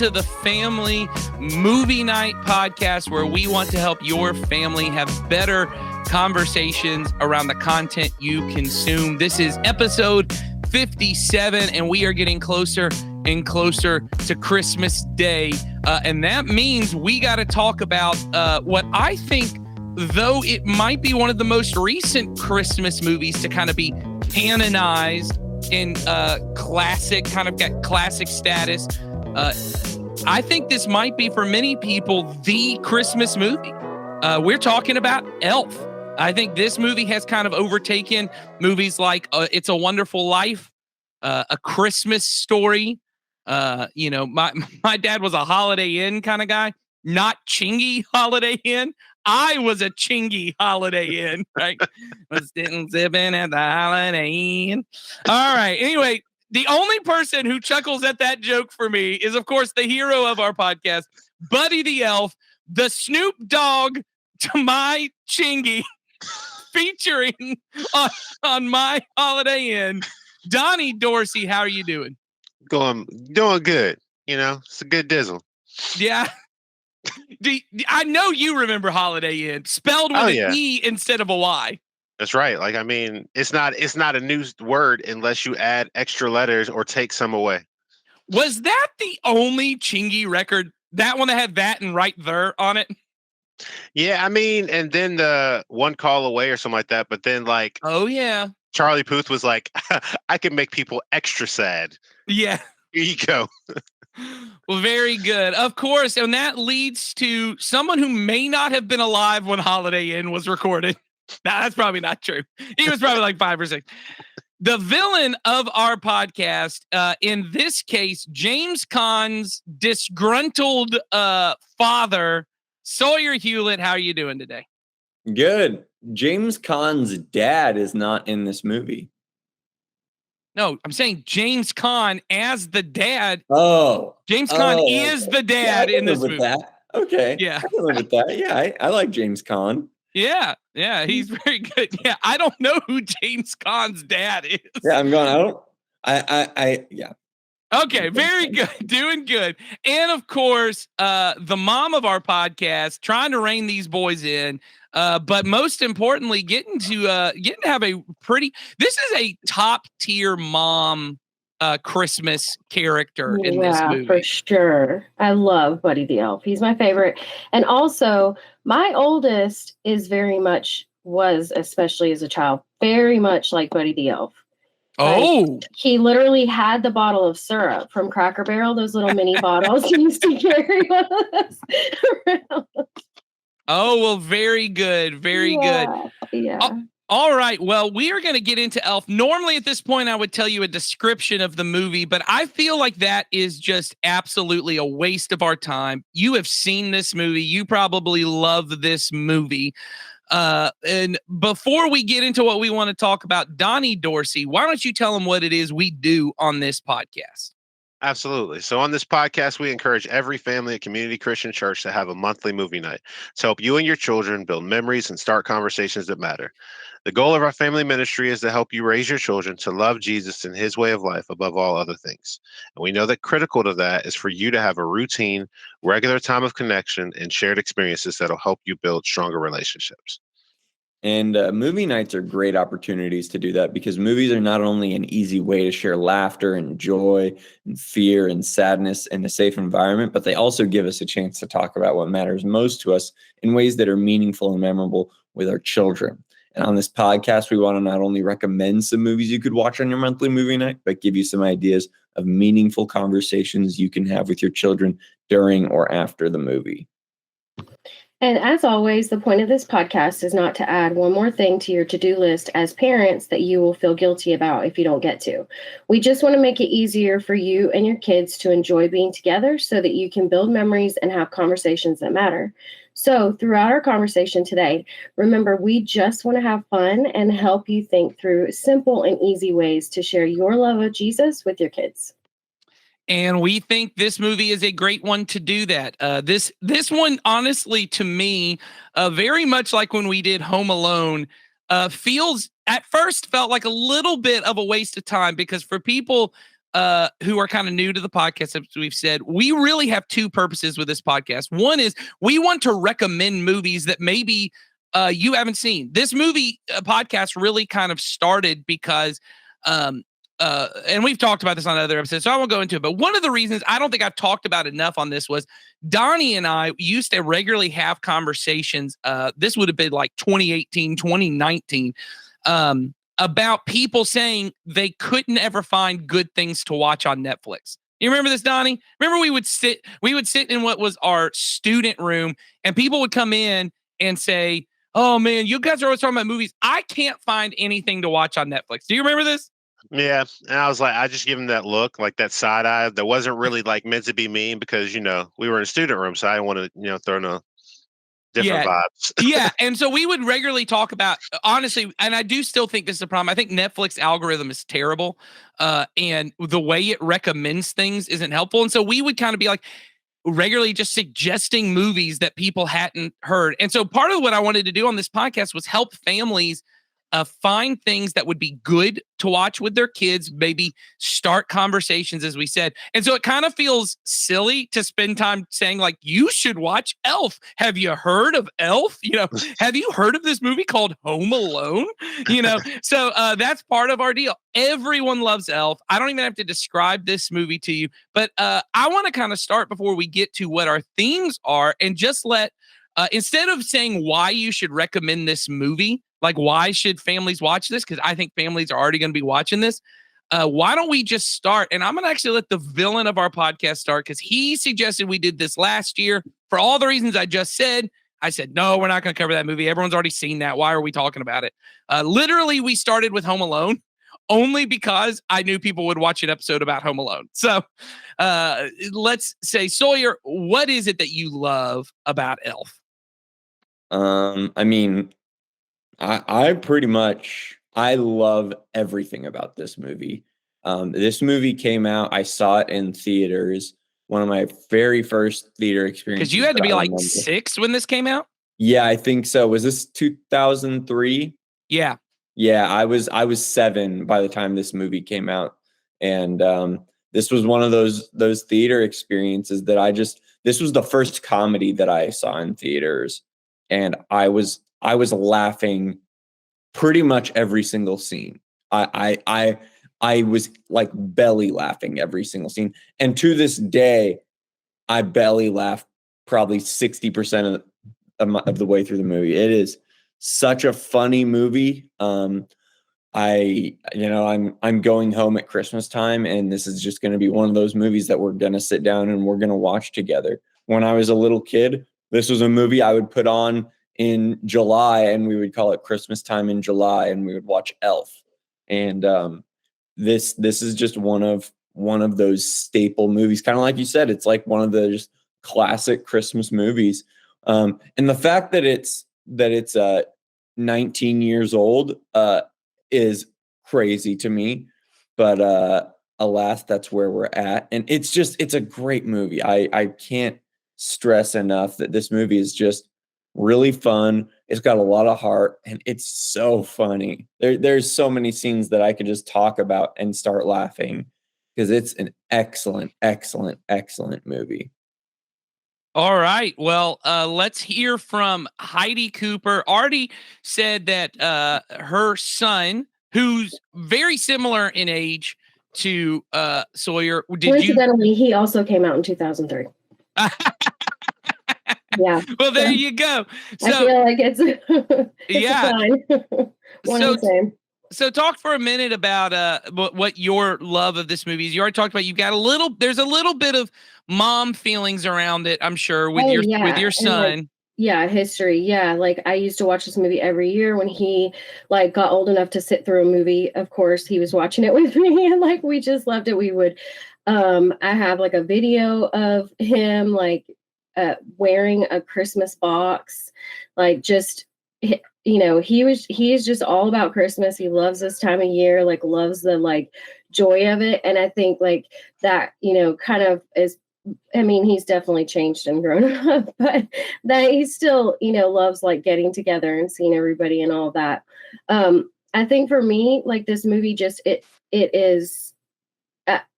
to the Family Movie Night podcast, where we want to help your family have better conversations around the content you consume. This is episode 57, and we are getting closer and closer to Christmas Day. And that means we got to talk about what I think, though it might be one of the most recent Christmas movies to kind of be canonized in classic, kind of got classic status. I think this might be for many people the Christmas movie. We're talking about Elf. I think this movie has kind of overtaken movies like It's a Wonderful Life, A Christmas Story. My dad was a Holiday Inn kind of guy, not Chingy Holiday Inn. I was a Chingy Holiday Inn, right? Was sitting zipping at the Holiday Inn. All right. Anyway, the only person who chuckles at that joke for me is, of course, the hero of our podcast, Buddy the Elf, the Snoop Dogg to my Chingy, featuring on my Holiday Inn. Donnie Dorsey, how are you doing? Doing good. You know, it's a good dizzle. Yeah. I know you remember Holiday Inn, spelled with an E instead of a Y. That's right. Like, I mean, it's not a new word unless you add extra letters or take some away. Was that the only Chingy record? That one that had that and right there on it? Yeah, I mean, and then the One Call Away or something like that. But then, like, oh yeah, Charlie Puth was like, I can make people extra sad. Yeah. Here you go. Well, very good. Of course. And that leads to someone who may not have been alive when Holiday Inn was recorded. Nah, that's probably not true. He was probably like 5 or 6. The villain of our podcast, in this case, James Caan's disgruntled father, Sawyer Hewlett. How are you doing today? Good. James Caan's dad is not in this movie. No, I'm saying James Caan as the dad. Oh. James Caan is the dad in this movie. That. Okay. Yeah. I can live with that. Yeah, I like James Caan. Yeah, he's very good. Yeah, I don't know who James Caan's dad is. Yeah, I'm going, yeah. Okay, very good. Doing good. And of course, the mom of our podcast, trying to rein these boys in. But most importantly, getting to have a this is a top tier mom Christmas character in this movie. Yeah, for sure. I love Buddy the Elf. He's my favorite. And also, my oldest was, especially as a child, very much like Buddy the Elf. Oh, he literally had the bottle of syrup from Cracker Barrel, those little mini bottles he used to carry with us around. Oh, well, very good. Very good. Yeah. All right. Well, we are going to get into Elf. Normally at this point, I would tell you a description of the movie, but I feel like that is just absolutely a waste of our time. You have seen this movie. You probably love this movie. And before we get into what we want to talk about, Donnie Dorsey, why don't you tell them what it is we do on this podcast? Absolutely. So on this podcast, we encourage every family at Community Christian Church to have a monthly movie night to help you and your children build memories and start conversations that matter. The goal of our family ministry is to help you raise your children to love Jesus and his way of life above all other things. And we know that critical to that is for you to have a routine, regular time of connection and shared experiences that'll help you build stronger relationships. And movie nights are great opportunities to do that, because movies are not only an easy way to share laughter and joy and fear and sadness in a safe environment, but they also give us a chance to talk about what matters most to us in ways that are meaningful and memorable with our children. And on this podcast, we want to not only recommend some movies you could watch on your monthly movie night, but give you some ideas of meaningful conversations you can have with your children during or after the movie. And as always, the point of this podcast is not to add one more thing to your to-do list as parents that you will feel guilty about if you don't get to. We just want to make it easier for you and your kids to enjoy being together so that you can build memories and have conversations that matter. So throughout our conversation today, remember, we just want to have fun and help you think through simple and easy ways to share your love of Jesus with your kids. And we think this movie is a great one to do that. This one, honestly, to me, very much like when we did Home Alone, felt like a little bit of a waste of time, because for people who are kind of new to the podcast, as we've said, we really have two purposes with this podcast. One is we want to recommend movies that maybe you haven't seen. This movie podcast really kind of started because, and we've talked about this on other episodes, so I won't go into it. But one of the reasons I don't think I've talked about enough on this was Donnie and I used to regularly have conversations. This would have been like 2018, 2019. About people saying they couldn't ever find good things to watch on Netflix. You remember this, Donnie? Remember we would sit in what was our student room, and people would come in and say, "Oh man, you guys are always talking about movies. I can't find anything to watch on Netflix." Do you remember this? Yeah. And I was like, I just give him that look, like that side eye that wasn't really like meant to be mean because, we were in a student room. So I didn't want to, throw no different vibes. Yeah. And so we would regularly talk about, honestly, and I do still think this is a problem. I think Netflix algorithm is terrible. And the way it recommends things isn't helpful. And so we would kind of be like regularly just suggesting movies that people hadn't heard. And so part of what I wanted to do on this podcast was help families find things that would be good to watch with their kids, maybe start conversations, as we said. And so it kind of feels silly to spend time saying, like, you should watch Elf. Have you heard of Elf? Have you heard of this movie called Home Alone? So that's part of our deal. Everyone loves Elf. I don't even have to describe this movie to you, but I want to kind of start before we get to what our themes are and just let, instead of saying why you should recommend this movie, like, why should families watch this? Because I think families are already going to be watching this. Why don't we just start? And I'm going to actually let the villain of our podcast start because he suggested we did this last year for all the reasons I just said. I said, no, we're not going to cover that movie. Everyone's already seen that. Why are we talking about it? Literally, we started with Home Alone only because I knew people would watch an episode about Home Alone. So let's say, Sawyer, what is it that you love about Elf? I love everything about this movie. This movie came out, I saw it in theaters, one of my very first theater experiences. Because you had to be like 6 when this came out? Yeah, I think so. Was this 2003? Yeah. Yeah, I was 7 by the time this movie came out. And this was one of those theater experiences that this was the first comedy that I saw in theaters. And I was laughing pretty much every single scene. I was like belly laughing every single scene. And to this day, I belly laugh probably 60% of the way through the movie. It is such a funny movie. I'm going home at Christmas time, and this is just going to be one of those movies that we're going to sit down and we're going to watch together. When I was a little kid, this was a movie I would put on in July, and we would call it Christmas time in July, and we would watch Elf. And this is just one of those staple movies, kind of like you said. It's like one of the just classic Christmas movies. And the fact that it's 19 years old is crazy to me, but alas, that's where we're at. And it's a great movie. I can't stress enough that this movie is just really fun. It's got a lot of heart, and it's so funny. There's so many scenes that I could just talk about and start laughing because it's an excellent, excellent, excellent movie. All right. Well, let's hear from Heidi Cooper. Artie said that her son, who's very similar in age to Sawyer, coincidentally, he also came out in 2003. Yeah. Well, there you go. So, I feel like it's yeah. One and the same. So talk for a minute about what your love of this movie is. You already talked about there's a little bit of mom feelings around it, I'm sure, with your son. History. Yeah, like I used to watch this movie every year when he like got old enough to sit through a movie. Of course, he was watching it with me, and like we just loved it. We would I have like a video of him like wearing a Christmas box, like just he's just all about Christmas. He loves this time of year, like loves the like joy of it. And I think like that, kind of is, I mean, he's definitely changed and grown up, but that he still, loves like getting together and seeing everybody and all that. I think for me, like this movie just, it is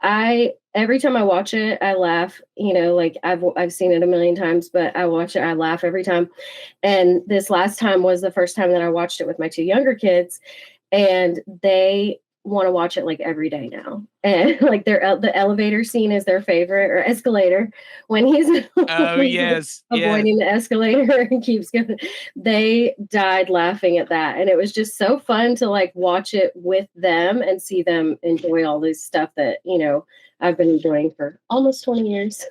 I every time I watch it, I laugh. Like I've seen it a million times, but I watch it, I laugh every time. And this last time was the first time that I watched it with my two younger kids, and they want to watch it like every day now. And like the elevator scene is their favorite, or escalator, when he's Oh, yes. avoiding the escalator and keeps going. They died laughing at that, and it was just so fun to like watch it with them and see them enjoy all this stuff that I've been enjoying for almost 20 years.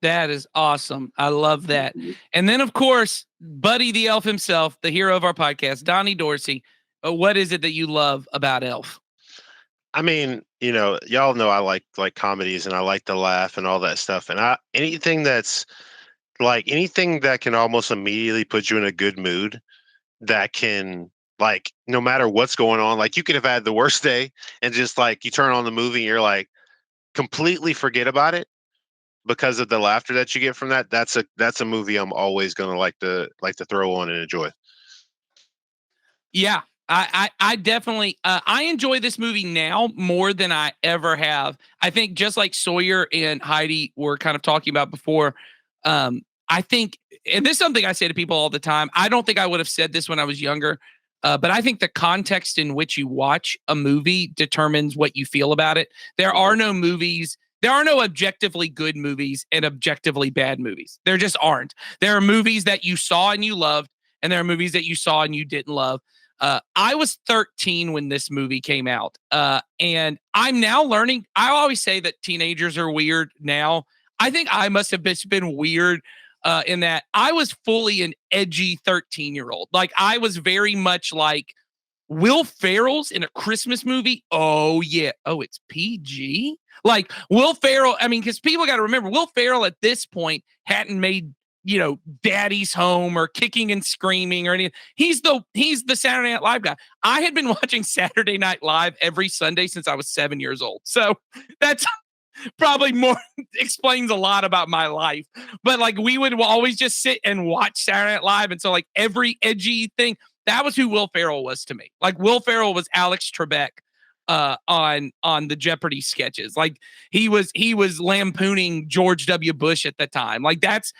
That is awesome. I love that. And then, of course, Buddy the Elf himself, the hero of our podcast, Donnie Dorsey. What is it that you love about Elf? I mean, y'all know I like comedies and I like to laugh and all that stuff. And anything that can almost immediately put you in a good mood, that can, like, no matter what's going on, like you could have had the worst day and just like you turn on the movie and you're like completely forget about it because of the laughter that you get from that. That's a movie I'm always gonna like to throw on and enjoy. Yeah. I definitely I enjoy this movie now more than I ever have. I think just like Sawyer and Heidi were kind of talking about before, I think, and this is something I say to people all the time, I don't think I would have said this when I was younger, but I think the context in which you watch a movie determines what you feel about it. There are no objectively good movies and objectively bad movies. There just aren't. There are movies that you saw and you loved, and there are movies that you saw and you didn't love. I was 13 when this movie came out, and I'm now learning. I always say that teenagers are weird now. I think I must have been weird in that I was fully an edgy 13-year-old. Like, I was very much like Will Ferrell's in a Christmas movie. Oh, yeah. Oh, it's PG? Like, Will Ferrell, I mean, because people got to remember, Will Ferrell at this point hadn't made Daddy's Home or Kicking and Screaming or anything. He's the Saturday Night Live guy. I had been watching Saturday Night Live every Sunday since I was 7 years old. So that's probably more explains a lot about my life. But like, we would always just sit and watch Saturday Night Live. And so like every edgy thing, that was who Will Ferrell was to me. Like, Will Ferrell was Alex Trebek on the Jeopardy sketches. Like, he was lampooning George W. Bush at the time. Like, that's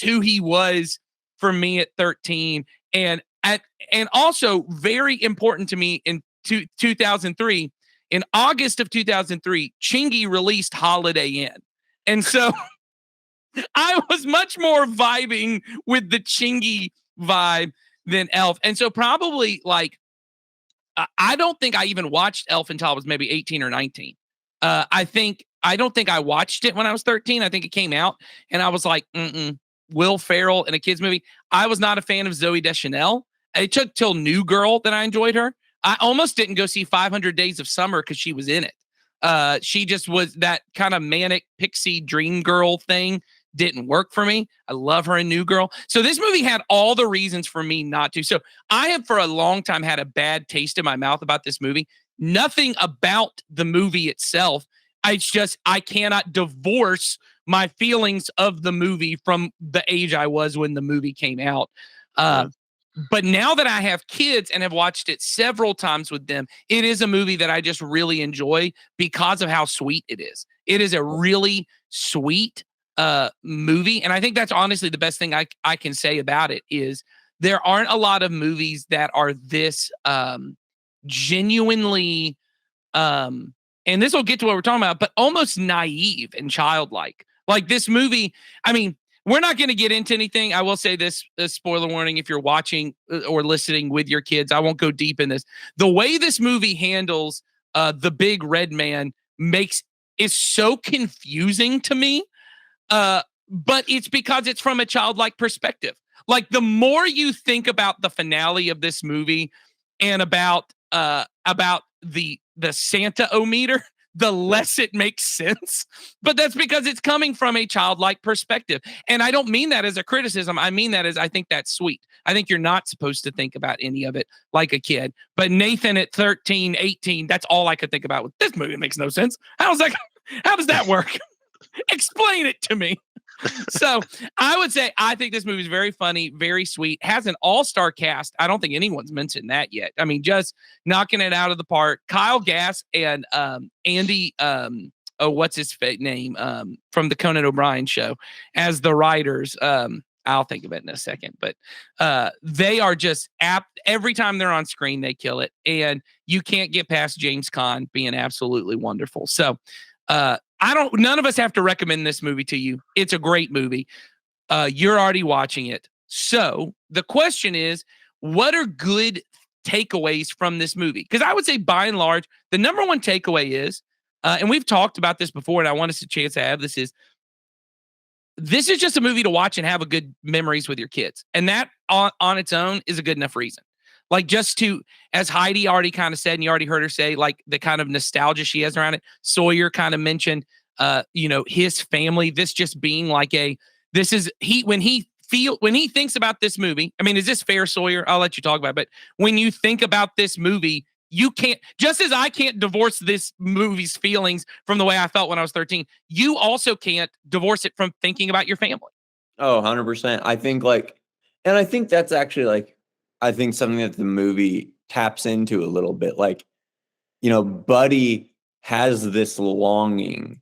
who he was for me at 13. And also very important to me in 2003, in August of 2003, Chingy released Holiday Inn. And so I was much more vibing with the Chingy vibe than Elf. And so probably like, I don't think I even watched Elf until I was maybe 18 or 19. I don't think I watched it when I was 13. I think it came out and I was like, Will Ferrell in a kid's movie. I was not a fan of Zooey Deschanel. It took till New Girl that I enjoyed her. I almost didn't go see 500 Days of Summer because she was in it. She just was that kind of manic pixie dream girl thing. Didn't work for me. I love her in New Girl. So this movie had all the reasons for me not to. So I have for a long time had a bad taste in my mouth about this movie. Nothing about the movie itself. I cannot divorce my feelings of the movie from the age I was when the movie came out. But now that I have kids and have watched it several times with them, it is a movie that I just really enjoy because of how sweet it is. It is a really sweet movie. And I think that's honestly the best thing I can say about it is there aren't a lot of movies that are this genuinely, and this will get to what we're talking about, but almost naive and childlike. Like this movie, I mean, we're not going to get into anything. I will say this, spoiler warning, if you're watching or listening with your kids, I won't go deep in this. The way this movie handles the big red man is so confusing to me. But it's because it's from a childlike perspective. Like, the more you think about the finale of this movie and about the Santa-o-meter, the less it makes sense. But that's because it's coming from a childlike perspective. And I don't mean that as a criticism. I mean that as I think that's sweet. I think you're not supposed to think about any of it like a kid. But Nathan at 13, 18, that's all I could think about. This movie makes no sense. How does that work? Explain it to me. So I would say I think this movie is very funny, very sweet, has an all-star cast. I don't think anyone's mentioned that yet. I mean, just knocking it out of the park. Kyle Gass and Andy, what's his name? From the Conan O'Brien show as the writers. I'll think of it in a second, but they are just apt. Every time they're on screen, they kill it. And you can't get past James Caan being absolutely wonderful. So none of us have to recommend this movie to you. It's a great movie. You're already watching it. So the question is, what are good takeaways from this movie? Because I would say by and large, the number one takeaway is, and we've talked about this before, and I want us a chance to have this is just a movie to watch and have a good memories with your kids. And that on its own is a good enough reason. Like just to, as Heidi already kind of said, and you already heard her say, like the kind of nostalgia she has around it. Sawyer kind of mentioned, his family, this just being like when he thinks about this movie, I mean, is this fair, Sawyer? I'll let you talk about it. But when you think about this movie, you can't, just as I can't divorce this movie's feelings from the way I felt when I was 13, you also can't divorce it from thinking about your family. Oh, 100%. I think that's actually I think something that the movie taps into a little bit. Buddy has this longing.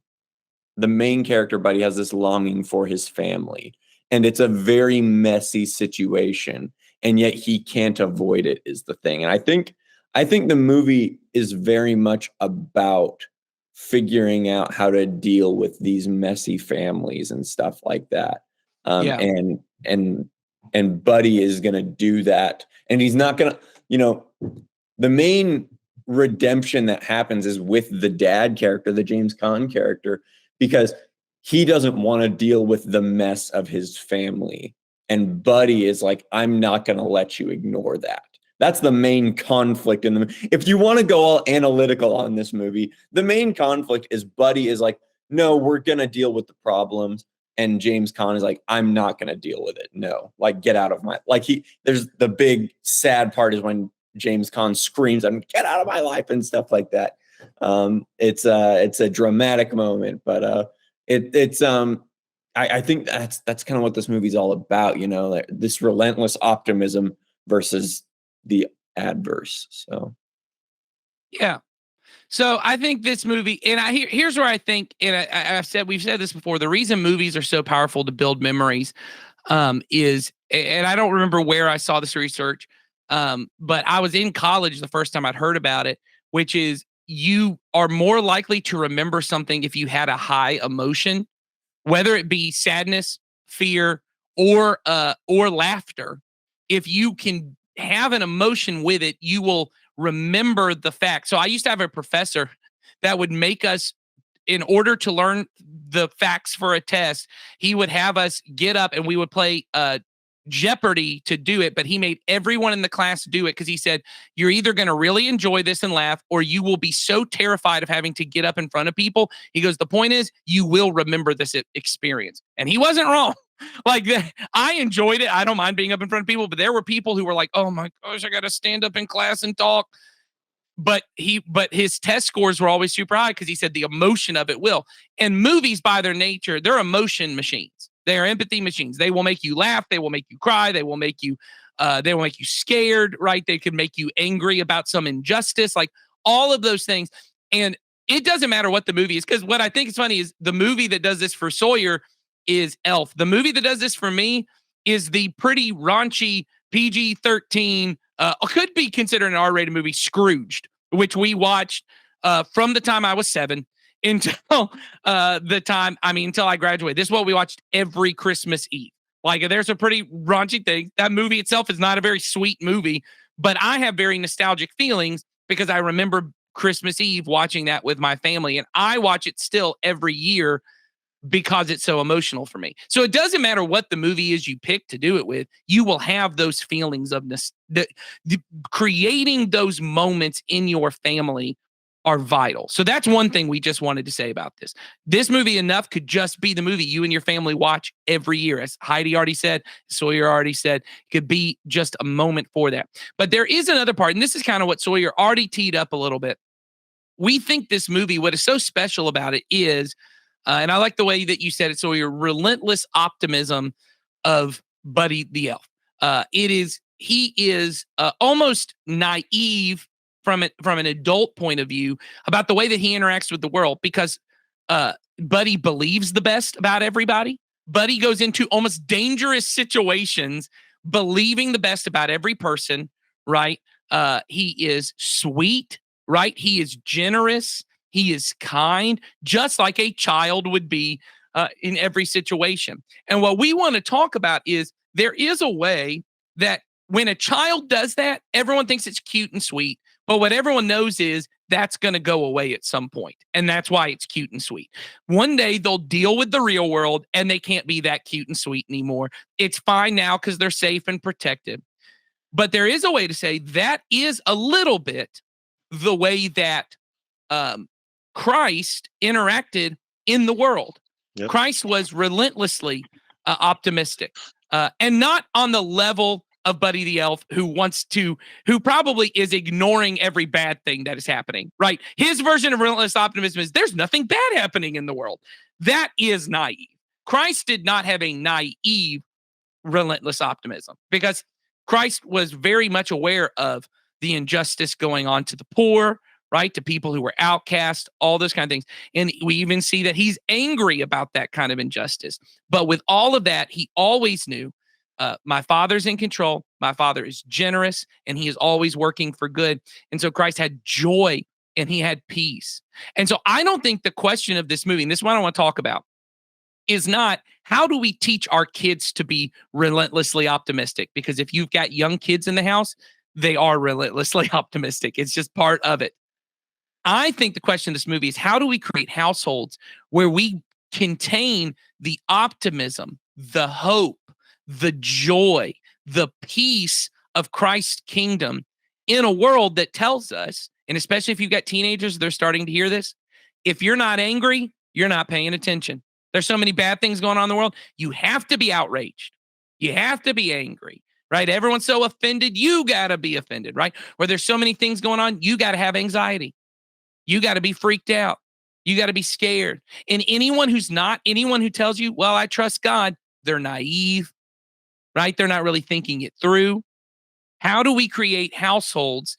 The main character, Buddy, has this longing for his family. And it's a very messy situation. And yet he can't avoid it is the thing. And I think the movie is very much about figuring out how to deal with these messy families and stuff like that. And Buddy is going to do that. And he's not going to, the main redemption that happens is with the dad character, the James Caan character, because he doesn't want to deal with the mess of his family. And Buddy is like, I'm not going to let you ignore that. That's the main conflict in the movie. If you want to go all analytical on this movie, the main conflict is Buddy is like, no, we're going to deal with the problems. And James Caan is like, I'm not going to deal with it. No, get out of my, there's the big sad part is when James Caan screams, get out of my life and stuff like that. It's a dramatic moment, but I think that's kind of what this movie's all about, this relentless optimism versus the adverse. So, yeah. So I think this movie, and here's where I think, and we've said this before, the reason movies are so powerful to build memories is, and I don't remember where I saw this research, but I was in college the first time I'd heard about it, which is you are more likely to remember something if you had a high emotion, whether it be sadness, fear, or laughter. If you can have an emotion with it, you will remember the facts. So I used to have a professor that would make us, in order to learn the facts for a test, he would have us get up and we would play Jeopardy to do it. But he made everyone in the class do it because he said, you're either going to really enjoy this and laugh, or you will be so terrified of having to get up in front of people. He goes, the point is, you will remember this experience. And he wasn't wrong. I enjoyed it. I don't mind being up in front of people, but there were people who were like, oh my gosh, I got to stand up in class and talk. But his test scores were always super high because he said the emotion of it will. And movies by their nature, they're emotion machines. They are empathy machines. They will make you laugh. They will make you cry. They will make you scared, right? They could make you angry about some injustice, like all of those things. And it doesn't matter what the movie is, because what I think is funny is the movie that does this for Sawyer is Elf. The movie that does this for me is the pretty raunchy PG-13, could be considered an R-rated movie, Scrooged, which we watched from the time I was 7 until until I graduated. This is what we watched every Christmas Eve. There's a pretty raunchy thing. That movie itself is not a very sweet movie, but I have very nostalgic feelings because I remember Christmas Eve watching that with my family, and I watch it still every year because it's so emotional for me. So it doesn't matter what the movie is you pick to do it with, you will have those feelings of creating those moments in your family are vital. So that's one thing we just wanted to say about this. This movie Enough could just be the movie you and your family watch every year. As Heidi already said, Sawyer already said, it could be just a moment for that. But there is another part, and this is kind of what Sawyer already teed up a little bit. We think this movie, what is so special about it is And I like the way that you said it. So your relentless optimism of Buddy the Elf. He is almost naive from an adult point of view about the way that he interacts with the world, because Buddy believes the best about everybody. Buddy goes into almost dangerous situations believing the best about every person, right? He is sweet, right? He is generous. He is kind, just like a child would be in every situation. And what we want to talk about is there is a way that when a child does that, everyone thinks it's cute and sweet. But what everyone knows is that's going to go away at some point. And that's why it's cute and sweet. One day they'll deal with the real world and they can't be that cute and sweet anymore. It's fine now because they're safe and protected. But there is a way to say that is a little bit the way that Christ interacted in the world. Yep. Christ was relentlessly optimistic and not on the level of Buddy the Elf, who probably is ignoring every bad thing that is happening, right? His version of relentless optimism is there's nothing bad happening in the world. That is naive. Christ did not have a naive, relentless optimism, because Christ was very much aware of the injustice going on to the poor, right? To people who were outcast, all those kind of things. And we even see that he's angry about that kind of injustice. But with all of that, he always knew my Father's in control. My Father is generous, and he is always working for good. And so Christ had joy and he had peace. And so I don't think the question of this movie, and this is what I want to talk about, is not how do we teach our kids to be relentlessly optimistic? Because if you've got young kids in the house, they are relentlessly optimistic. It's just part of it. I think the question of this movie is how do we create households where we contain the optimism, the hope, the joy, the peace of Christ's kingdom in a world that tells us, and especially if you've got teenagers, they're starting to hear this, if you're not angry, you're not paying attention. There's so many bad things going on in the world. You have to be outraged. You have to be angry, right? Everyone's so offended. You got to be offended, right? Where there's so many things going on, you got to have anxiety. You got to be freaked out. You got to be scared. And anyone who tells you, well, I trust God, they're naive, right? They're not really thinking it through. How do we create households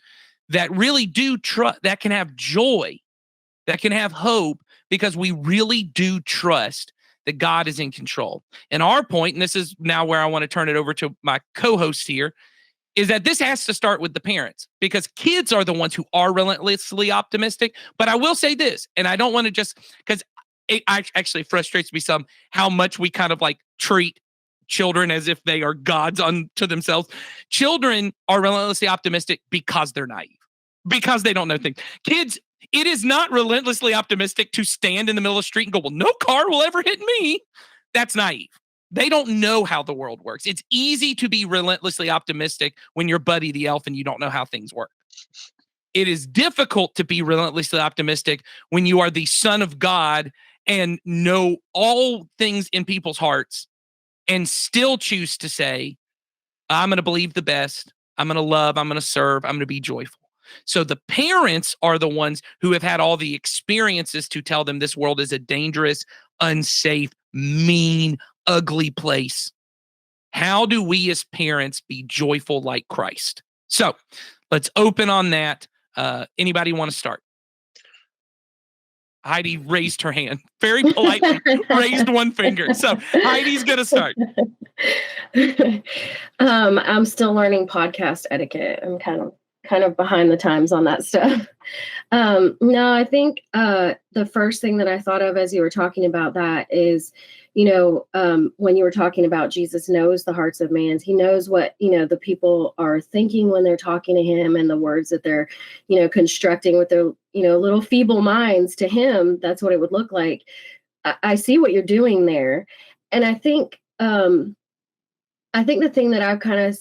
that really do trust, that can have joy, that can have hope, because we really do trust that God is in control? And our point, and this is now where I want to turn it over to my co-host here, is that this has to start with the parents, because kids are the ones who are relentlessly optimistic. But I will say this, and I don't want to just, because it actually frustrates me some how much we kind of like treat children as if they are gods unto themselves. Children are relentlessly optimistic because they're naive, because they don't know things. Kids, it is not relentlessly optimistic to stand in the middle of the street and go, well, no car will ever hit me. That's naive. They don't know how the world works. It's easy to be relentlessly optimistic when you're Buddy the Elf and you don't know how things work. It is difficult to be relentlessly optimistic when you are the Son of God and know all things in people's hearts and still choose to say, I'm going to believe the best. I'm going to love. I'm going to serve. I'm going to be joyful. So the parents are the ones who have had all the experiences to tell them this world is a dangerous, unsafe, mean, ugly place. How do we as parents be joyful like Christ? So let's open on that. Anybody want to start? Heidi raised her hand very politely, raised one finger. So Heidi's going to start. I'm still learning podcast etiquette. I'm kind of behind the times on that stuff. No, I think the first thing that I thought of as you were talking about that is, when you were talking about Jesus knows the hearts of man, he knows what, the people are thinking when they're talking to him, and the words that they're, constructing with their, little feeble minds. To him, that's what it would look like. I see what you're doing there. And I think the thing that I've kind of,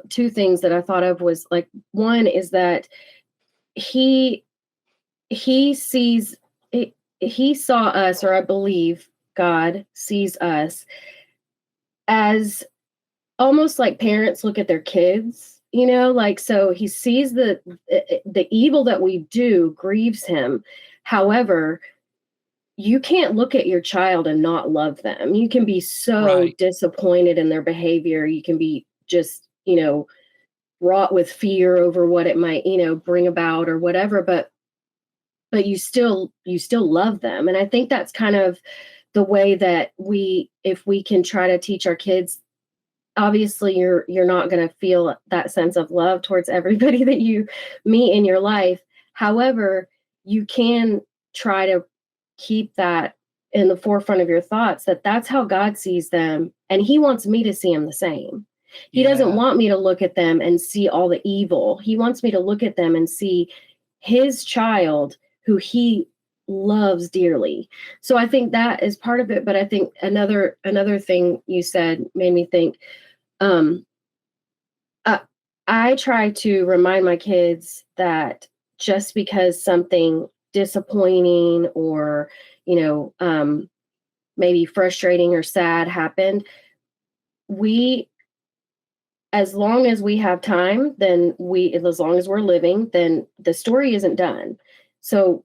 two things that I thought of was like, one is that he saw us, or I believe God sees us as almost like parents look at their kids, so he sees the evil that we do grieves him. However, you can't look at your child and not love them. You can be so disappointed in their behavior. You can be just, wrought with fear over what it might, bring about or whatever, but you still love them. And I think that's kind of the way that if we can try to teach our kids, obviously you're not going to feel that sense of love towards everybody that you meet in your life. However, you can try to keep that in the forefront of your thoughts, that's how God sees them. And he wants me to see them the same. He doesn't want me to look at them and see all the evil. He wants me to look at them and see his child who he loves dearly. So I think that is part of it. But I think another thing you said made me think, I try to remind my kids that just because something disappointing or, maybe frustrating or sad happened, as long as we have time, as long as we're living, then the story isn't done. So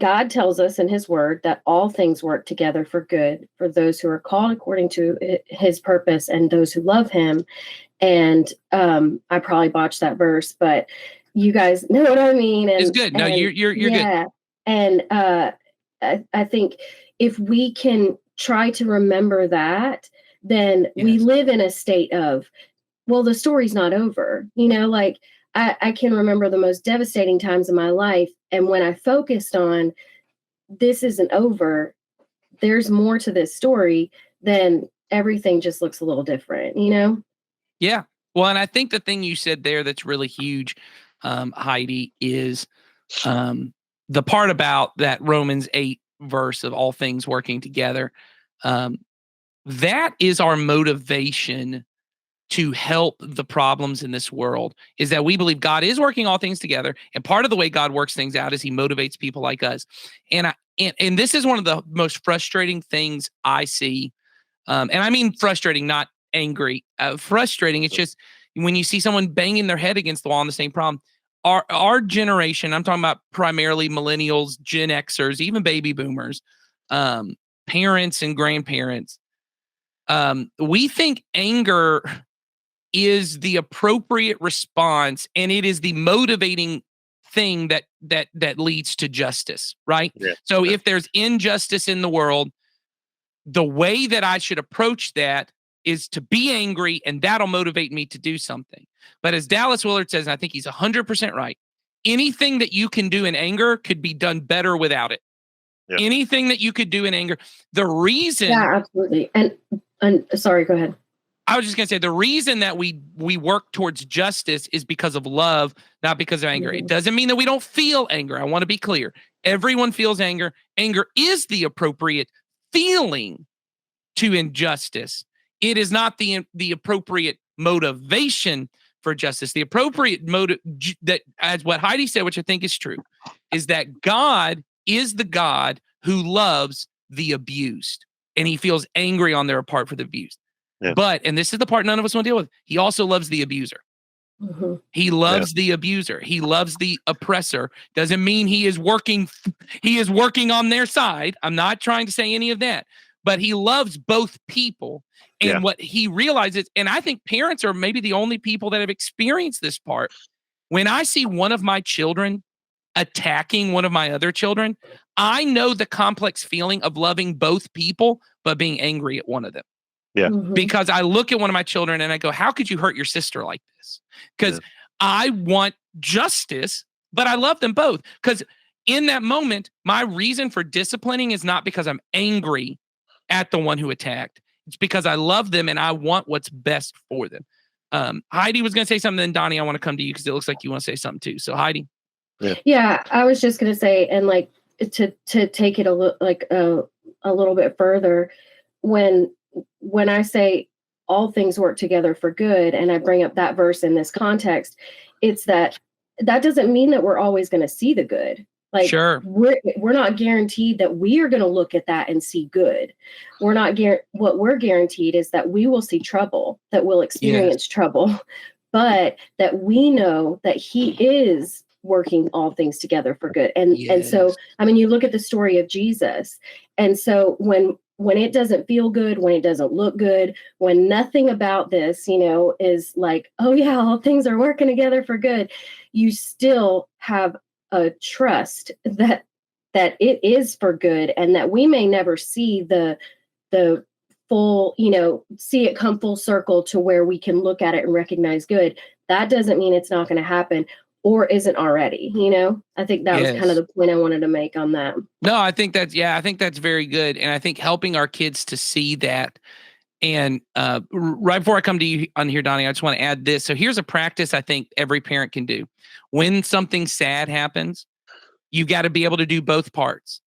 God tells us in his word that all things work together for good for those who are called according to his purpose and those who love him. And I probably botched that verse, but you guys know what I mean. And, it's good. No, you're good. And I think if we can try to remember that, then we live in a state of, well, the story's not over. I can remember the most devastating times in my life. And when I focused on this isn't over, there's more to this story, then everything just looks a little different, Yeah. Well, and I think the thing you said there that's really huge, Heidi, is the part about that Romans 8 verse of all things working together. That is our motivation to help the problems in this world, is that we believe God is working all things together. And part of the way God works things out is he motivates people like us. And this is one of the most frustrating things I see. And I mean frustrating, not angry. Frustrating. It's just when you see someone banging their head against the wall on the same problem. Our generation, I'm talking about primarily millennials, Gen Xers, even baby boomers, parents and grandparents. We think anger is the appropriate response, and it is the motivating thing that leads to justice, right? Yeah. So if there's injustice in the world, the way that I should approach that is to be angry, and that'll motivate me to do something. But as Dallas Willard says, and I think he's 100% right, anything that you can do in anger could be done better without it. Yeah. Anything that you could do in anger. The reason... Yeah, absolutely. And sorry, go ahead. I was just going to say, the reason that we work towards justice is because of love, not because of anger. Mm-hmm. It doesn't mean that we don't feel anger. I want to be clear. Everyone feels anger. Anger is the appropriate feeling to injustice. It is not the appropriate motivation for justice. The appropriate motive, that, as what Heidi said, which I think is true, is that God is the God who loves the abused, and he feels angry on their part for the abused. Yeah. But, and this is the part none of us want to deal with, he also loves the abuser. Mm-hmm. He loves the abuser. He loves the oppressor. Doesn't mean he is working on their side. I'm not trying to say any of that, but he loves both people. And what he realizes, and I think parents are maybe the only people that have experienced this part. When I see one of my children attacking one of my other children, I know the complex feeling of loving both people, but being angry at one of them. Yeah. Mm-hmm. Because I look at one of my children and I go, how could you hurt your sister like this? Because I want justice, but I love them both. Because in that moment, my reason for disciplining is not because I'm angry at the one who attacked. It's because I love them and I want what's best for them. Heidi was going to say something, then Donnie, I want to come to you because it looks like you want to say something too. So Heidi. Yeah, I was just going to say, and like to take it a little bit further, when I say all things work together for good, and I bring up that verse in this context, it's that doesn't mean that we're always going to see the good. Like, sure, we're not guaranteed that we are going to look at that and see good. We're not what we're guaranteed is that we will see trouble, that we'll experience trouble, but that we know that he is working all things together for good. And so, Yes. I mean, you look at the story of Jesus. And so when it doesn't feel good, when it doesn't look good, when nothing about this, is like, oh yeah, all things are working together for good, you still have a trust that it is for good, and that we may never see the full, see it come full circle to where we can look at it and recognize good. That doesn't mean it's not going to happen or isn't already. I think that was kind of the point I wanted to make on that. No, I think that's very good. And I think helping our kids to see that. And right before I come to you on here, Donnie, I just want to add this. So here's a practice I think every parent can do. When something sad happens, you've got to be able to do both parts.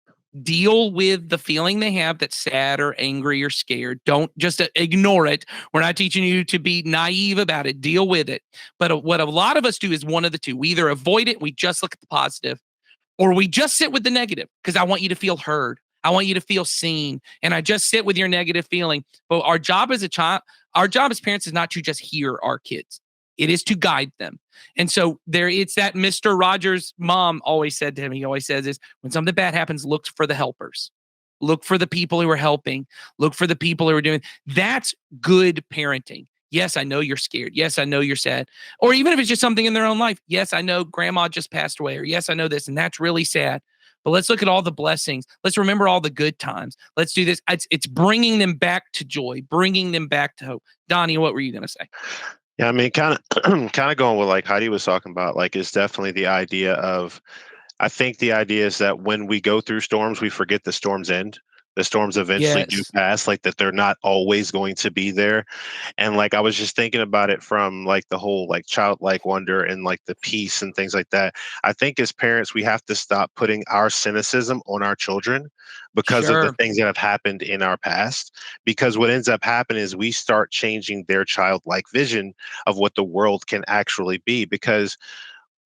Deal with the feeling they have that's sad or angry or scared. Don't just ignore it. We're not teaching you to be naive about it. Deal with it. But what a lot of us do is one of the two. We either avoid it, we just look at the positive, or we just sit with the negative because I want you to feel heard. I want you to feel seen. And I just sit with your negative feeling. But our job as parents is not to just hear our kids. It is to guide them. And so it's that Mr. Rogers' mom always said to him, he always says is, when something bad happens, look for the helpers. Look for the people who are helping. Look for the people who are doing. That's good parenting. Yes, I know you're scared. Yes, I know you're sad. Or even if it's just something in their own life. Yes, I know grandma just passed away. Or yes, I know this. And that's really sad. But let's look at all the blessings. Let's remember all the good times. Let's do this. It's bringing them back to joy, bringing them back to hope. Donnie, what were you going to say? Yeah, I mean, kind of going with like Heidi was talking about, like, is definitely the idea of, I think the idea is that when we go through storms, we forget the storms end. The storms eventually do pass, like that they're not always going to be there. And like, I was just thinking about it from like the whole like childlike wonder and like the peace and things like that. I think as parents, we have to stop putting our cynicism on our children because of the things that have happened in our past. Because what ends up happening is we start changing their childlike vision of what the world can actually be. Because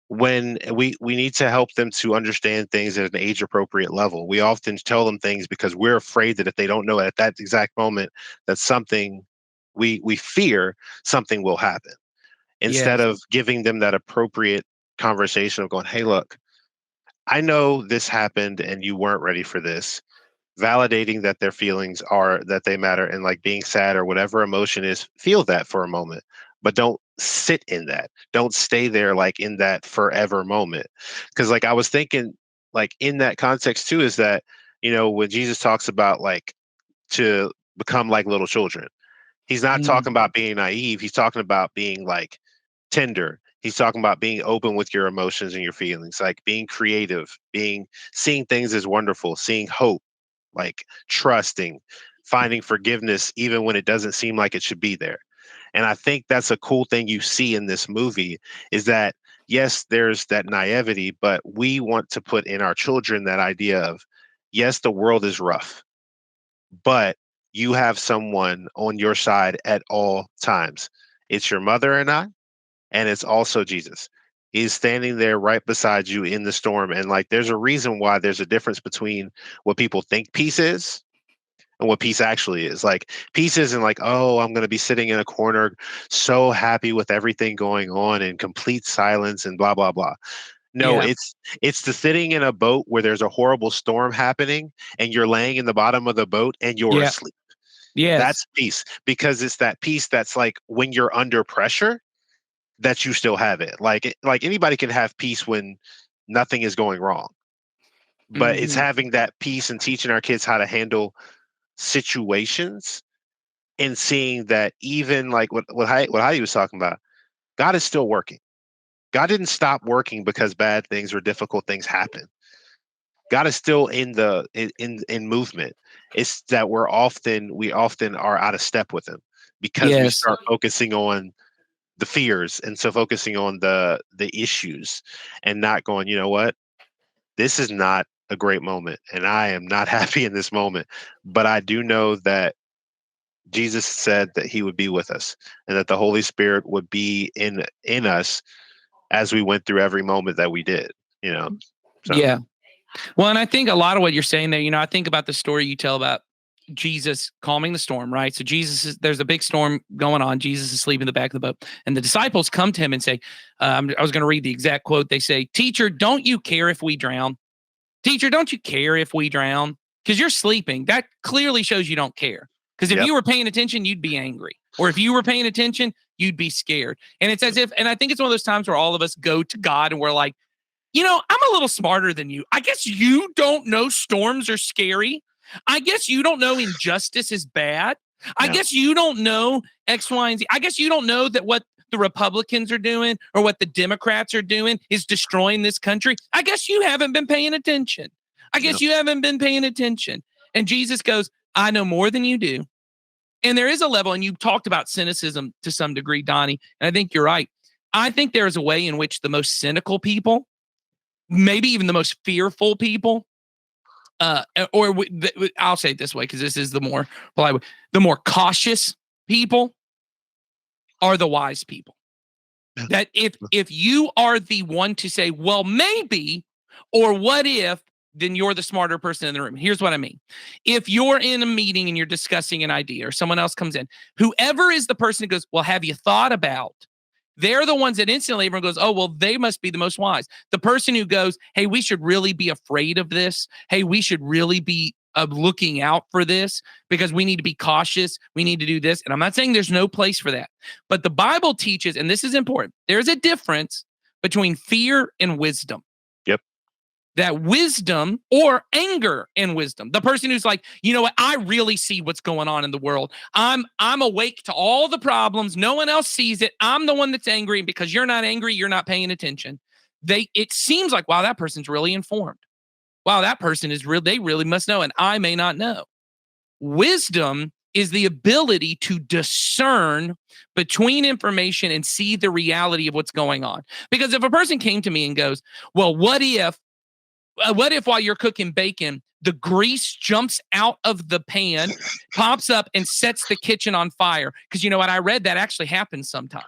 when we need to help them to understand things at an age appropriate level. We often tell them things because we're afraid that if they don't know at that exact moment, that something we fear something will happen, instead of giving them that appropriate conversation of going, hey, look, I know this happened and you weren't ready for this. Validating that their feelings are, that they matter, and like being sad or whatever emotion is, feel that for a moment, but don't sit in that. Don't stay there like in that forever moment. Because like I was thinking, like in that context too, is that, when Jesus talks about like to become like little children, he's not talking about being naive. He's talking about being like tender. He's talking about being open with your emotions and your feelings, like being creative, seeing things as wonderful, seeing hope, like trusting, finding forgiveness, even when it doesn't seem like it should be there. And I think that's a cool thing you see in this movie is that, yes, there's that naivety, but we want to put in our children that idea of, yes, the world is rough, but you have someone on your side at all times. It's your mother and I, and it's also Jesus. He's standing there right beside you in the storm. And like, there's a reason why there's a difference between what people think peace is and what peace actually is. Like, peace isn't like, oh, I'm going to be sitting in a corner so happy with everything going on in complete silence and blah, blah, blah. No, it's the sitting in a boat where there's a horrible storm happening and you're laying in the bottom of the boat and you're asleep. Yes. That's peace, because it's that peace that's like when you're under pressure that you still have it. Like anybody can have peace when nothing is going wrong. But it's having that peace and teaching our kids how to handle situations and seeing that even like what Heidi was talking about, God is still working. God didn't stop working because bad things or difficult things happen. God is still in movement. It's that we often are out of step with him because we start focusing on the fears, and so focusing on the issues and not going, you know what, this is not a great moment and I am not happy in this moment, but I do know that Jesus said that he would be with us and that the Holy Spirit would be in us as we went through every moment that we did, So. Yeah. Well, and I think a lot of what you're saying there, I think about the story you tell about Jesus calming the storm, right? So there's a big storm going on. Jesus is asleep in the back of the boat. And the disciples come to him and say, I was going to read the exact quote. They say, "Teacher, don't you care if we drown? Teacher, don't you care if we drown? Because you're sleeping." That clearly shows you don't care. Because if you were paying attention, you'd be angry. Or if you were paying attention, you'd be scared. And it's as if, and I think it's one of those times where all of us go to God and we're like, I'm a little smarter than you. I guess you don't know storms are scary. I guess you don't know injustice is bad. I guess you don't know X, Y, and Z. I guess you don't know that what the Republicans are doing or what the Democrats are doing is destroying this country. I guess you haven't been paying attention. I guess you haven't been paying attention. And Jesus goes, "I know more than you do." And there is a level, and you talked about cynicism to some degree, Donnie, and I think you're right. I think there is a way in which the most cynical people, maybe even the most fearful people, I'll say it this way because this is the more polite way, the more cautious people are the wise people. That if you are the one to say, well, maybe, or what if, then you're the smarter person in the room. Here's what I mean. If you're in a meeting and you're discussing an idea or someone else comes in, whoever is the person who goes, well, have you thought about? They're the ones that instantly everyone goes, oh, well, they must be the most wise. The person who goes, hey, we should really be afraid of this. Hey, we should really be looking out for this because we need to be cautious. We need to do this. And I'm not saying there's no place for that. But the Bible teaches, and this is important, there's a difference between fear and wisdom. That wisdom or anger and wisdom. The person who's like, you know what? I really see what's going on in the world. I'm awake to all the problems. No one else sees it. I'm the one that's angry. And because you're not angry, you're not paying attention. It seems like, wow, that person's really informed. Wow, that person is real. They really must know. And I may not know. Wisdom is the ability to discern between information and see the reality of what's going on. Because if a person came to me and goes, well, what if while you're cooking bacon, the grease jumps out of the pan, pops up, and sets the kitchen on fire? Because you know what? I read that actually happens sometimes.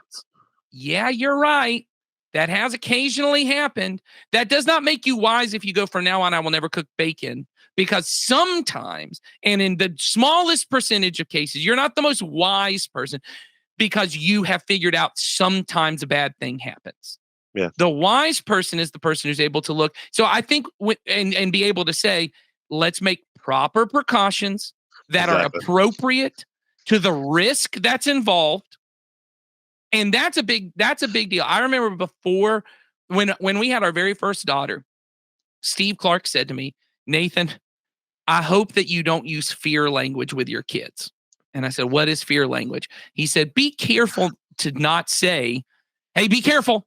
Yeah, you're right. That has occasionally happened. That does not make you wise if you go, from now on, I will never cook bacon. Because sometimes, and in the smallest percentage of cases, you're not the most wise person because you have figured out sometimes a bad thing happens. Yeah. The wise person is the person who's able to look. So I think and be able to say, let's make proper precautions that are appropriate to the risk that's involved. And that's a big deal. I remember before when we had our very first daughter, Steve Clark said to me, Nathan, I hope that you don't use fear language with your kids. And I said, what is fear language? He said, be careful to not say, hey, be careful.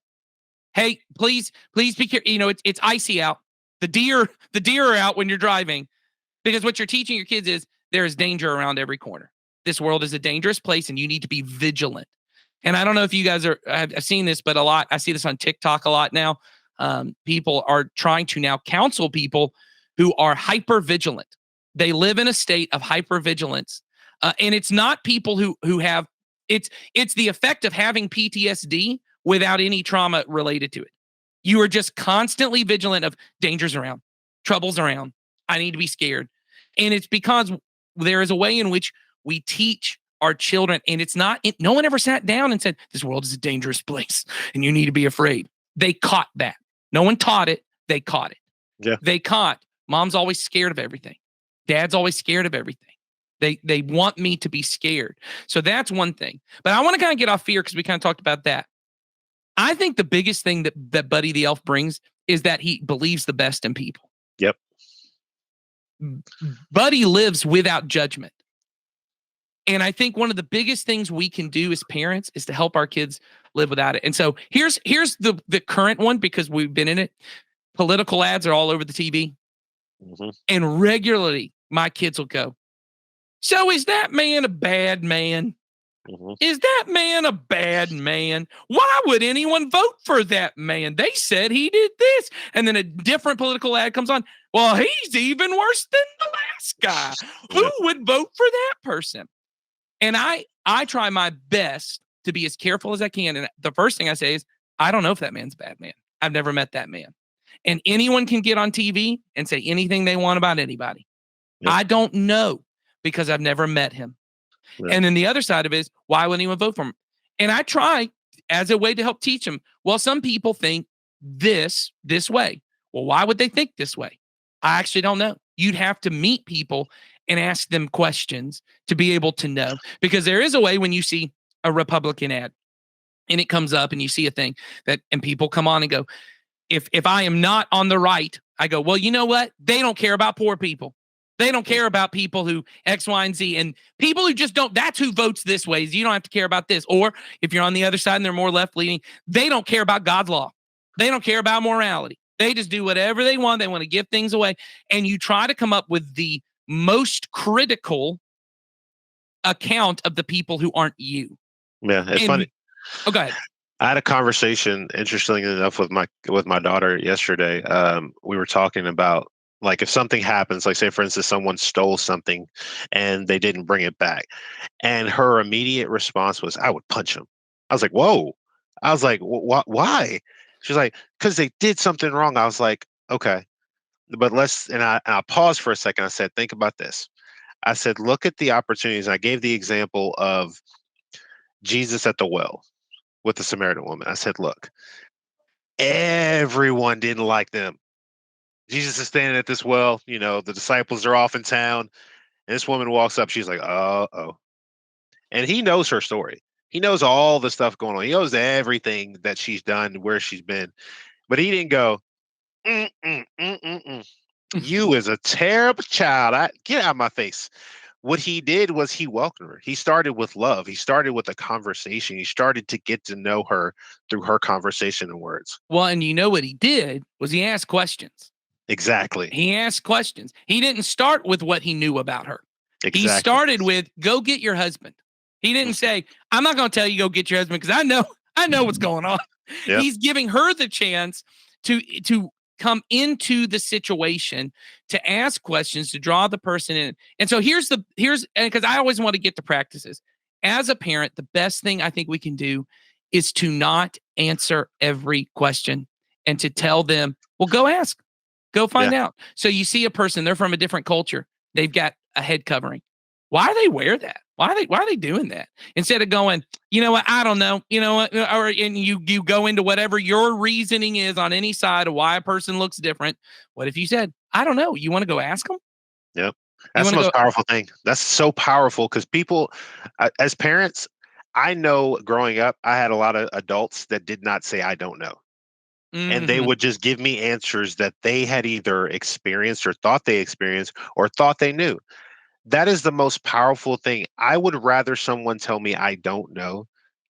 Hey, please be careful. It's icy out. The deer are out when you're driving, because what you're teaching your kids is there is danger around every corner. This world is a dangerous place and you need to be vigilant. And I don't know if you guys I've seen this, but a lot, I see this on TikTok a lot now. People are trying to now counsel people who are hyper vigilant. They live in a state of hyper vigilance. And it's not people who have, it's the effect of having PTSD without any trauma related to it. You are just constantly vigilant of dangers around, troubles around. I need to be scared. And it's because there is a way in which we teach our children, and no one ever sat down and said, this world is a dangerous place and you need to be afraid. They caught that. No one taught it. They caught it. Yeah. They caught mom's always scared of everything. Dad's always scared of everything. They want me to be scared. So that's one thing. But I want to kind of get off fear because we kind of talked about that. I think the biggest thing that Buddy the Elf brings is that he believes the best in people. Yep. Buddy lives without judgment. And I think one of the biggest things we can do as parents is to help our kids live without it. And so here's the current one, because we've been in it. Political ads are all over the TV. Mm-hmm. And regularly my kids will go, so is that man a bad man? Mm-hmm. Is that man a bad man? Why would anyone vote for that man? They said he did this. And then a different political ad comes on. Well, he's even worse than the last guy. Who would vote for that person? And I try my best to be as careful as I can. And the first thing I say is, I don't know if that man's a bad man. I've never met that man. And anyone can get on TV and say anything they want about anybody. Yep. I don't know. Because I've never met him. Yeah. And then the other side of it is, why wouldn't anyone vote for him? And I try as a way to help teach them. Well, some people think this way. Well, why would they think this way? I actually don't know. You'd have to meet people and ask them questions to be able to know. Because there is a way when you see a Republican ad and it comes up and you see a thing and people come on and go, if I am not on the right, I go, well, you know what? They don't care about poor people. They don't care about people who X, Y, and Z. And people who just don't, that's who votes this way. You don't have to care about this. Or if you're on the other side and they're more left leaning, they don't care about God's law. They don't care about morality. They just do whatever they want. They want to give things away. And you try to come up with the most critical account of the people who aren't you. Yeah, it's funny. Oh, go ahead. I had a conversation, interestingly enough, with my daughter yesterday. We were talking about, like, if something happens, like, say, for instance, someone stole something and they didn't bring it back. And her immediate response was, I would punch him. I was like, whoa. I was like, why? She's like, because they did something wrong. I was like, okay. But and I paused for a second. I said, think about this. I said, look at the opportunities. And I gave the example of Jesus at the well with the Samaritan woman. I said, look, everyone didn't like them. Jesus is standing at this well, the disciples are off in town, and this woman walks up. She's like, uh-oh. And he knows her story. He knows all the stuff going on. He knows everything that she's done, where she's been. But he didn't go, you is a terrible child. Get out of my face. What he did was he welcomed her. He started with love. He started with a conversation. He started to get to know her through her conversation and words. Well, and you know what he did was he asked questions. Exactly. He asked questions. He didn't start with what he knew about her. Exactly. He started with, go get your husband. He didn't say, I'm not going to tell you go get your husband because I know what's going on. Yep. He's giving her the chance to come into the situation, to ask questions, to draw the person in. And so here's because I always want to get to practices. As a parent, the best thing I think we can do is to not answer every question and to tell them, well, go ask. Go find out. So you see a person, they're from a different culture. They've got a head covering. Why do they wear that? Why are they doing that? Instead of going, you know what, I don't know, and you go into whatever your reasoning is on any side of why a person looks different. What if you said, I don't know, you want to go ask them? Yep. That's the most powerful thing. That's so powerful because people, as parents, I know growing up, I had a lot of adults that did not say, I don't know. Mm-hmm. And they would just give me answers that they had either experienced or thought they experienced or thought they knew. That is the most powerful thing. I would rather someone tell me I don't know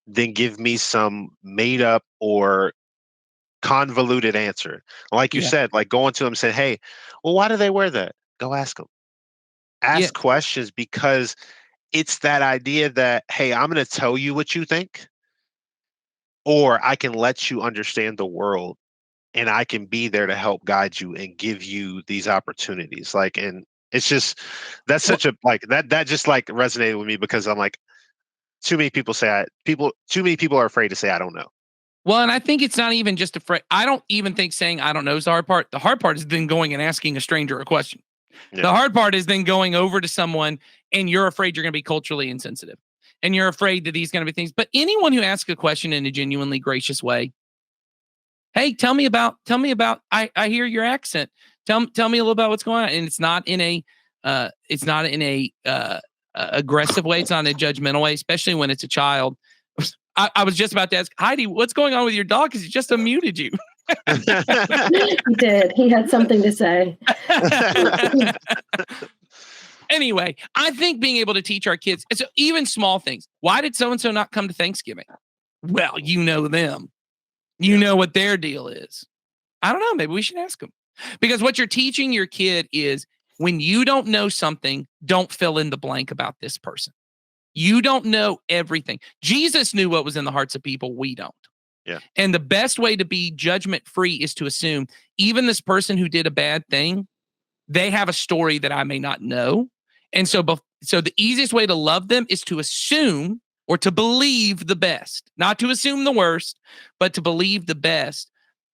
than give me some made up or convoluted answer. Like you said, like going to them and saying, hey, well, why do they wear that? Go ask them. Ask questions, because it's that idea that, hey, I'm going to tell you what you think, or I can let you understand the world and I can be there to help guide you and give you these opportunities. Like, and it's just, that's such a, like, that just like resonated with me, because I'm like, too many people are afraid to say, I don't know. Well, and I think it's not even just afraid. I don't even think saying I don't know is the hard part. The hard part is then going and asking a stranger a question. Yeah. The hard part is then going over to someone and you're afraid you're going to be culturally insensitive. And you're afraid that these going to be things. But anyone who asks a question in a genuinely gracious way, hey, tell me about, I hear your accent. Tell me a little about what's going on. And it's not in a aggressive way. It's not in a judgmental way, especially when it's a child. I was just about to ask Heidi, what's going on with your dog? Because he just unmuted you. He did. He had something to say. Anyway, I think being able to teach our kids, so even small things. Why did so-and-so not come to Thanksgiving? Well, you know them. You know what their deal is. I don't know. Maybe we should ask them. Because what you're teaching your kid is, when you don't know something, don't fill in the blank about this person. You don't know everything. Jesus knew what was in the hearts of people. We don't. Yeah. And the best way to be judgment-free is to assume even this person who did a bad thing, they have a story that I may not know. And so the easiest way to love them is to assume or to believe the best, not to assume the worst, but to believe the best.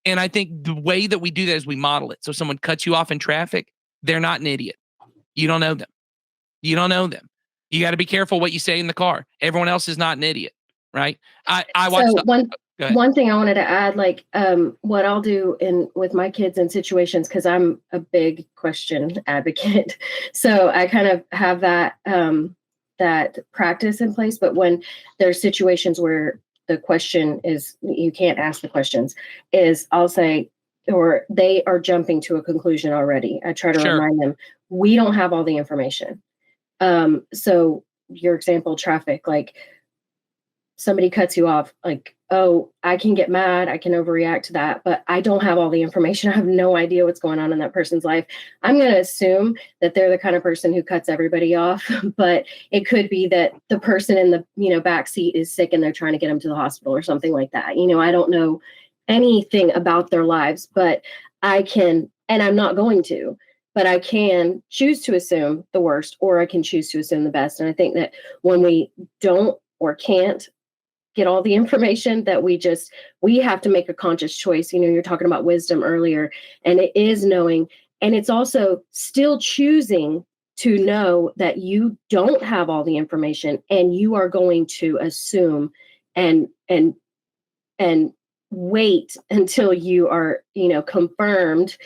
And I think the way that we do that is we model it. So someone cuts you off in traffic, they're not an idiot. You don't know them. You don't know them. You got to be careful what you say in the car. Everyone else is not an idiot, right? I watched one thing I wanted to add, like what I'll do with my kids in situations, because I'm a big question advocate. So I kind of have that practice in place. But when there's situations where the question is, you can't ask the questions, is I'll say, or they are jumping to a conclusion already. I try to remind them, we don't have all the information. So your example, traffic, like somebody cuts you off, like, oh, I can get mad, I can overreact to that, but I don't have all the information. I have no idea what's going on in that person's life. I'm going to assume that they're the kind of person who cuts everybody off, but it could be that the person in the back seat is sick and they're trying to get them to the hospital or something like that. I don't know anything about their lives, but I can, and I'm not going to, but I can choose to assume the worst, or I can choose to assume the best. And I think that when we don't or can't get all the information, that we have to make a conscious choice. You're talking about wisdom earlier, and it is knowing, and it's also still choosing to know that you don't have all the information, and you are going to assume and wait until you are, confirmed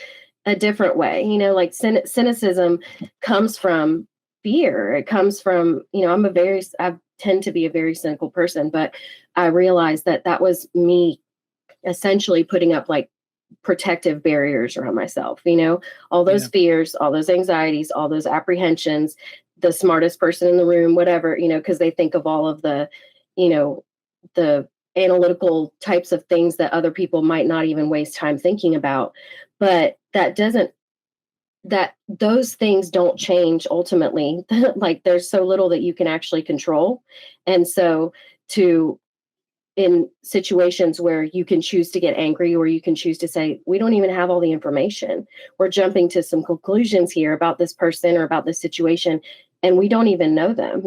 a different way. Like cynicism comes from fear. It comes from, I tend to be a very cynical person, but I realized that was me essentially putting up like protective barriers around myself, all those fears, all those anxieties, all those apprehensions, the smartest person in the room, whatever, because they think of all of the, the analytical types of things that other people might not even waste time thinking about. But those things don't change ultimately. Like there's so little that you can actually control. And so in situations where you can choose to get angry, or you can choose to say, we don't even have all the information. We're jumping to some conclusions here about this person or about this situation, and we don't even know them,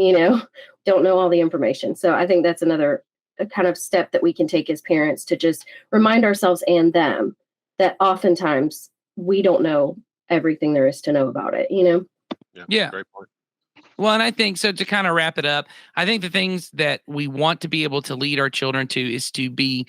don't know all the information. So I think that's another kind of step that we can take as parents, to just remind ourselves and them that oftentimes we don't know everything there is to know about it, Yeah. Great point. Well, and I think so, to kind of wrap it up, I think the things that we want to be able to lead our children to is to be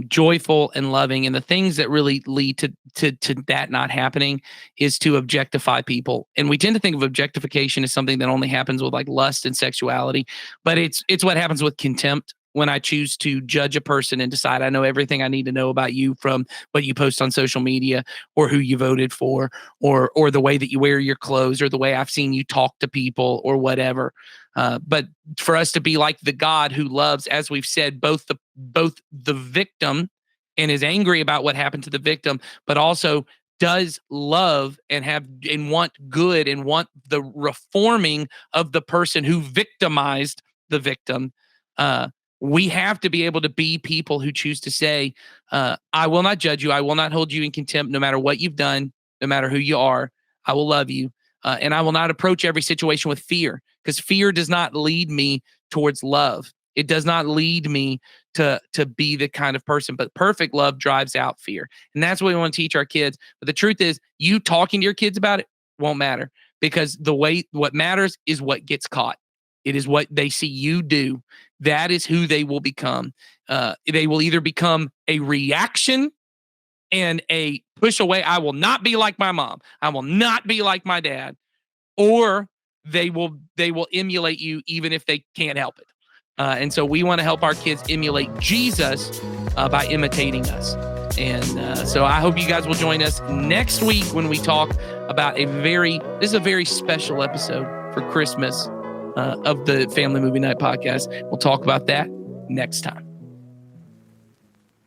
joyful and loving. And the things that really lead to that not happening is to objectify people. And we tend to think of objectification as something that only happens with like lust and sexuality, but it's what happens with contempt. When I choose to judge a person and decide I know everything I need to know about you from what you post on social media, or who you voted for, or the way that you wear your clothes, or the way I've seen you talk to people, or whatever. But for us to be like the God who loves, as we've said, both the victim and is angry about what happened to the victim, but also does love and want good and want the reforming of the person who victimized the victim. We have to be able to be people who choose to say, I will not judge you. I will not hold you in contempt, no matter what you've done, no matter who you are. I will love you. And I will not approach every situation with fear, because fear does not lead me towards love. It does not lead me to be the kind of person, but perfect love drives out fear. And that's what we want to teach our kids. But the truth is, you talking to your kids about it won't matter, because what matters is what gets caught. It is what they see you do. That is who they will become. They will either become a reaction and a push away. I will not be like my mom. I will not be like my dad. Or they will emulate you even if they can't help it. And so we want to help our kids emulate Jesus by imitating us. And so I hope you guys will join us next week when we talk about this is a very special episode for Christmas of the Family Movie Night podcast. We'll talk about that next time.